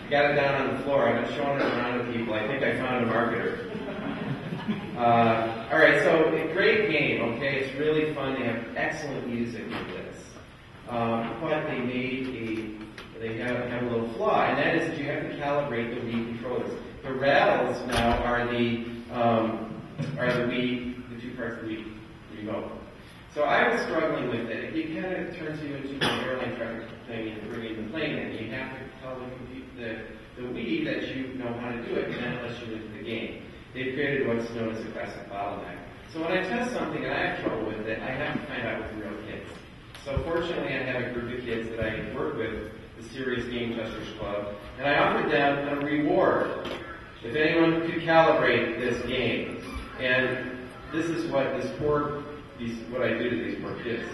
Got it down on the floor. I've been showing it around to people. I think I found a marketer. Alright, so a great game, okay? It's really fun. They have excellent music with this. But they have a little flaw, and that is that you have to calibrate the Wii controllers. The rattles now are the Wii, the two parts of the Wii remote. So I was struggling with it. It kind of turns you into an airline traffic thing and bringing the plane in. You have to tell the Wii that you know how to do it, and then it lets you into the game. They've created what's known as a classic bottleneck. So when I test something and I have trouble with it, I have to find out with real kids. So fortunately, I have a group of kids that I work with, the Serious Game Testers Club, and I offered them a reward if anyone could calibrate this game. And this is what what I do to these poor kids.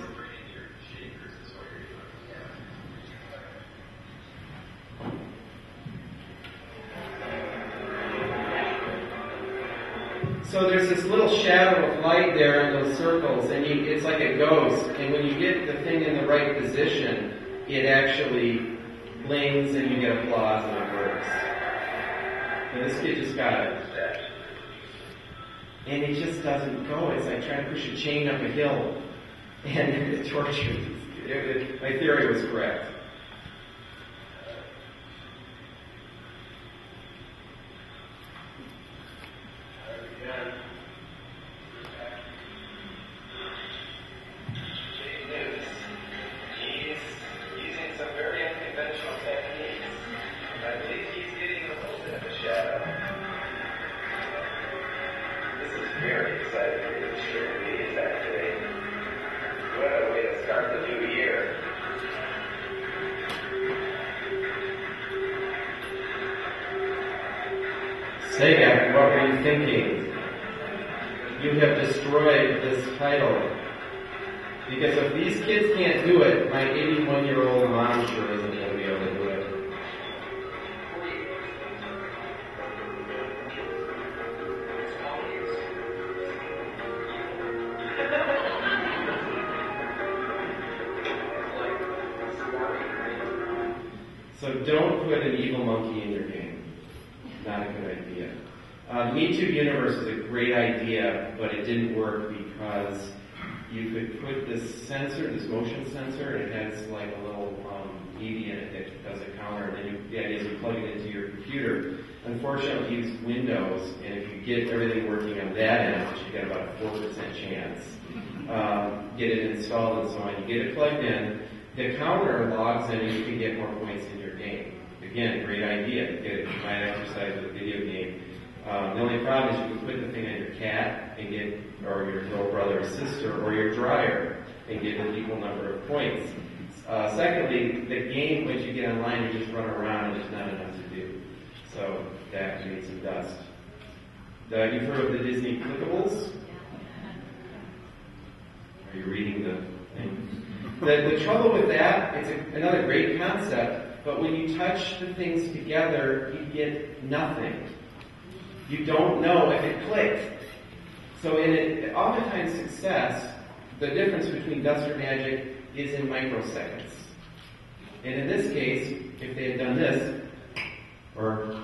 So there's this little shadow of light there in those circles, and it's like a ghost. And when you get the thing in the right position, it actually blings and you get applause and it works. And this kid just got it. And it just doesn't go. It's like trying to push a chain up a hill. And it tortures. My theory was correct. Sega, what were you thinking? You have destroyed this title. Because if these kids can't do it, my 81-year-old mom sure isn't going to be able to do it. So don't put an evil monkey in your game. Not a good idea. The Me Too universe is a great idea, but it didn't work because you could put this sensor, this motion sensor, and it has like a little EV in it that does a counter, and then the idea is you plug it into your computer. Unfortunately, you use Windows, and if you get everything working on that end, which you get about a 4% chance, get it installed and so on, you get it plugged in, the counter logs in and you can get more points in your game. Again, great idea. You get a mind exercise with a video game. The only problem is you can put the thing on your cat and get, or your little brother or sister, or your dryer and get an equal number of points. Secondly, the game, once you get online, you just run around and there's not enough to do. So that creates some dust. You've heard of the Disney clickables? Are you reading the thing? The trouble with that, it's another great concept, but when you touch the things together, you get nothing. You don't know if it clicked. So in oftentimes success, the difference between dust or magic is in microseconds. And in this case, if they had done this, or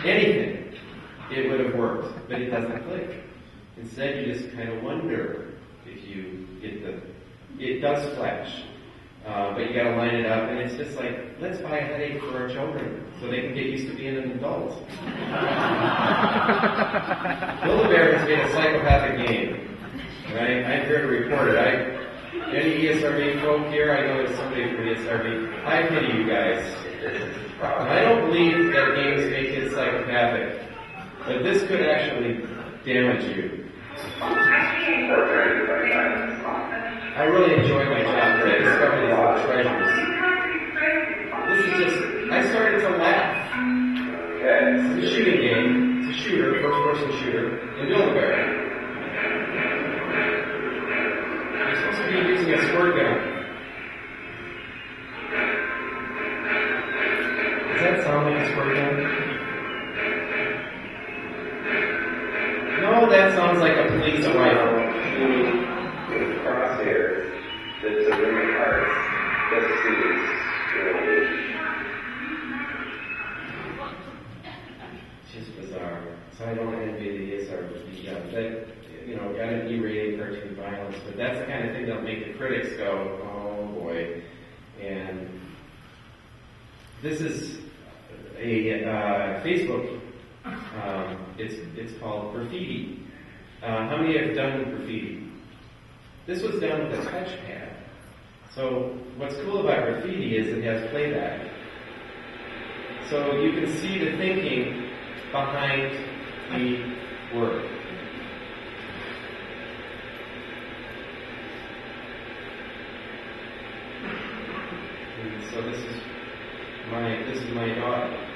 anything, it would have worked, but it doesn't click. Instead, you just kind of wonder if you get it does flash, but you got to line it up, and it's just like, let's buy a headache for our children so they can get used to being an adult. Build-A-Bear has been a psychopathic game, and I'm here to report it. Any ESRB folk here? I know there's somebody from ESRB. I pity you guys. I don't believe that games make it psychopathic, but this could actually damage you. I really enjoy my job because I discover these little treasures. This is just, I started to laugh. It's a shooting game. It's a shooter, first-person shooter, in Build-A-Bear. You're supposed to be using a squirt gun. Does that sound like a squirt gun? No, that sounds like a police rifle. With crosshairs, that's a really hard Just seems, it's just bizarre. So I don't envy the jobs. That, got an E-rated cartoon violence, but that's the kind of thing that'll make the critics go, oh boy. And this is a Facebook. It's called graffiti. How many have done graffiti? This was done with a touchpad. So what's cool about graffiti is it has playback. So you can see the thinking behind the work. And so this is my daughter.